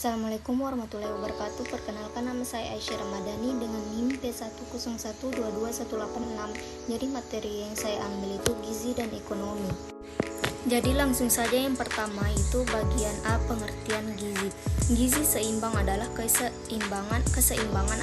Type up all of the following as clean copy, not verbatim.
Assalamualaikum warahmatullahi wabarakatuh. Perkenalkan, nama saya Aisyah Ramadhani dengan NIM P101221886. Jadi materi yang saya ambil itu gizi dan ekonomi. Jadi langsung saja, yang pertama itu bagian A, pengertian gizi. Gizi seimbang adalah keseimbangan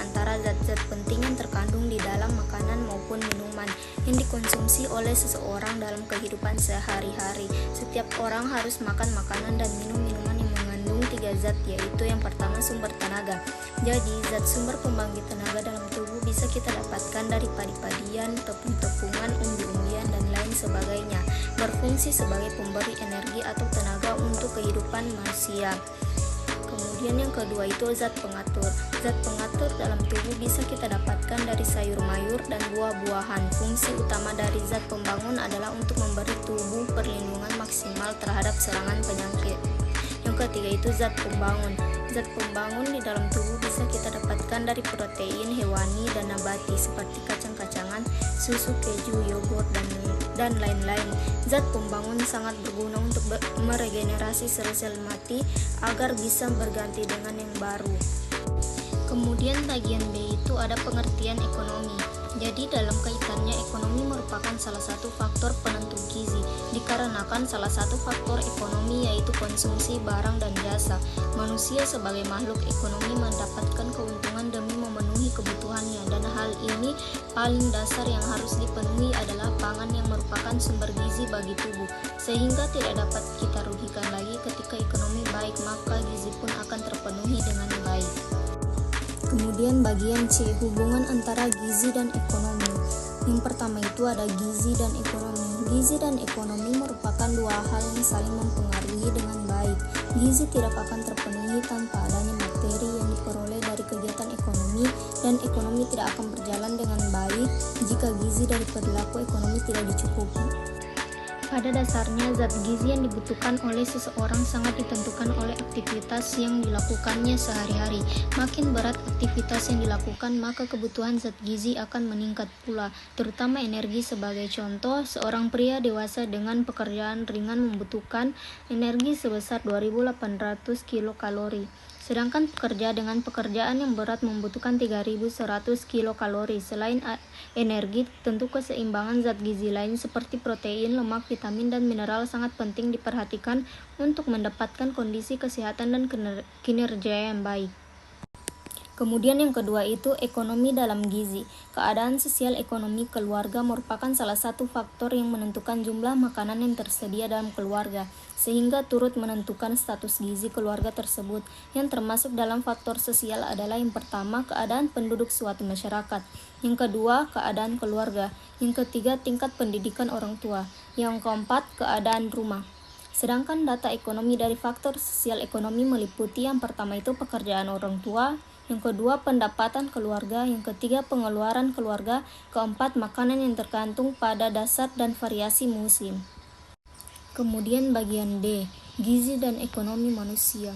antara zat-zat penting yang terkandung di dalam makanan maupun minuman yang dikonsumsi oleh seseorang dalam kehidupan sehari-hari. Setiap orang harus makan makanan dan minum minuman yang mengandung 3 zat, yaitu yang pertama sumber tenaga. Jadi zat sumber pembangkit tenaga dalam tubuh bisa kita dapatkan dari padi-padian, tepung-tepungan, umbi-umbian, dan lain sebagainya, berfungsi sebagai pemberi energi atau tenaga untuk kehidupan manusia. Kemudian yang kedua itu zat pengatur. Zat pengatur dalam tubuh bisa kita dapatkan dari sayur mayur dan buah-buahan. Fungsi utama dari zat pembangun adalah untuk memberi tubuh perlindungan maksimal terhadap serangan penyakit. Yang ketiga itu zat pembangun. Zat pembangun di dalam tubuh bisa kita dapatkan dari protein hewani dan nabati seperti kacang-kacangan, susu, keju, yogurt, dan lain-lain. Zat pembangun sangat berguna untuk meregenerasi sel-sel mati agar bisa berganti dengan yang baru. Kemudian bagian B itu ada pengertian ekonomi. Jadi dalam kaitannya, ekonomi merupakan salah satu faktor penentu gizi, dikarenakan salah satu faktor ekonomi yaitu konsumsi barang dan jasa. Manusia sebagai makhluk ekonomi mendapatkan keuntungan demi memenuhi kebutuhannya, dan hal ini paling dasar yang harus dipenuhi adalah pangan yang merupakan sumber gizi bagi tubuh, sehingga tidak dapat kita rugikan lagi. Ketika ekonomi baik, maka gizi pun akan terpenuhi dengan baik. Kemudian bagian C, hubungan antara gizi dan ekonomi. Yang pertama itu ada gizi dan ekonomi. Gizi dan ekonomi merupakan dua hal yang saling mempengaruhi dengan baik. Gizi tidak akan terpenuhi tanpa adanya materi yang diperoleh dari kegiatan ekonomi, dan ekonomi tidak akan berjalan dengan baik jika gizi dari perilaku ekonomi tidak dicukupi. Pada dasarnya, zat gizi yang dibutuhkan oleh seseorang sangat ditentukan oleh aktivitas yang dilakukannya sehari-hari. Makin berat aktivitas yang dilakukan, maka kebutuhan zat gizi akan meningkat pula, terutama energi. Sebagai contoh, seorang pria dewasa dengan pekerjaan ringan membutuhkan energi sebesar 2.800 kilokalori. Sedangkan pekerja dengan pekerjaan yang berat membutuhkan 3.100 kilokalori. Selain energi, tentu keseimbangan zat gizi lain seperti protein, lemak, vitamin, dan mineral sangat penting diperhatikan untuk mendapatkan kondisi kesehatan dan kinerja yang baik. Kemudian yang kedua itu ekonomi dalam gizi. Keadaan sosial ekonomi keluarga merupakan salah satu faktor yang menentukan jumlah makanan yang tersedia dalam keluarga, sehingga turut menentukan status gizi keluarga tersebut. Yang termasuk dalam faktor sosial adalah yang pertama, keadaan penduduk suatu masyarakat. Yang kedua, keadaan keluarga. Yang ketiga, tingkat pendidikan orang tua. Yang keempat, keadaan rumah. Sedangkan data ekonomi dari faktor sosial ekonomi meliputi yang pertama itu pekerjaan orang tua, yang kedua pendapatan keluarga, yang ketiga pengeluaran keluarga, keempat makanan yang tergantung pada dasar dan variasi musim. Kemudian bagian D, gizi dan ekonomi manusia.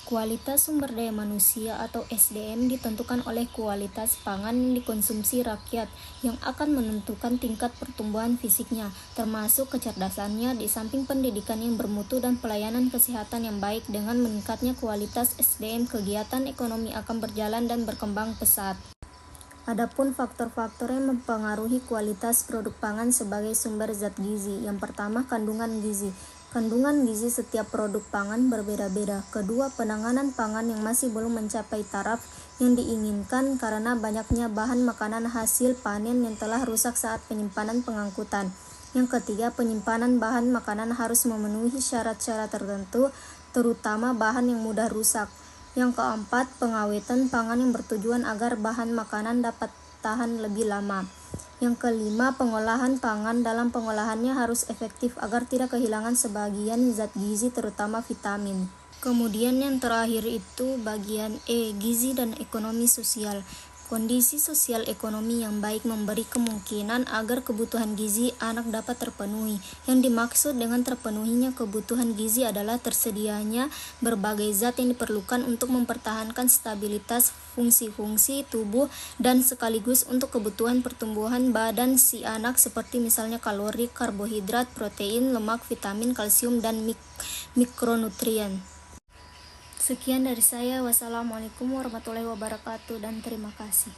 Kualitas sumber daya manusia atau SDM ditentukan oleh kualitas pangan yang dikonsumsi rakyat, yang akan menentukan tingkat pertumbuhan fisiknya, termasuk kecerdasannya. Di samping pendidikan yang bermutu dan pelayanan kesehatan yang baik, dengan meningkatnya kualitas SDM, kegiatan ekonomi akan berjalan dan berkembang pesat. Adapun faktor-faktor yang mempengaruhi kualitas produk pangan sebagai sumber zat gizi. Yang pertama, kandungan gizi. Kandungan gizi setiap produk pangan berbeda-beda. Kedua, penanganan pangan yang masih belum mencapai taraf yang diinginkan karena banyaknya bahan makanan hasil panen yang telah rusak saat penyimpanan pengangkutan. Yang ketiga, penyimpanan bahan makanan harus memenuhi syarat-syarat tertentu, terutama bahan yang mudah rusak. Yang keempat, pengawetan pangan yang bertujuan agar bahan makanan dapat tahan lebih lama. Yang kelima, pengolahan pangan. Dalam pengolahannya harus efektif agar tidak kehilangan sebagian zat gizi, terutama vitamin. Kemudian yang terakhir itu bagian E, gizi dan ekonomi sosial. Kondisi sosial ekonomi yang baik memberi kemungkinan agar kebutuhan gizi anak dapat terpenuhi. Yang dimaksud dengan terpenuhinya kebutuhan gizi adalah tersedianya berbagai zat yang diperlukan untuk mempertahankan stabilitas fungsi-fungsi tubuh dan sekaligus untuk kebutuhan pertumbuhan badan si anak, seperti misalnya kalori, karbohidrat, protein, lemak, vitamin, kalsium, dan mikronutrien. Sekian dari saya. Wassalamualaikum warahmatullahi wabarakatuh dan terima kasih.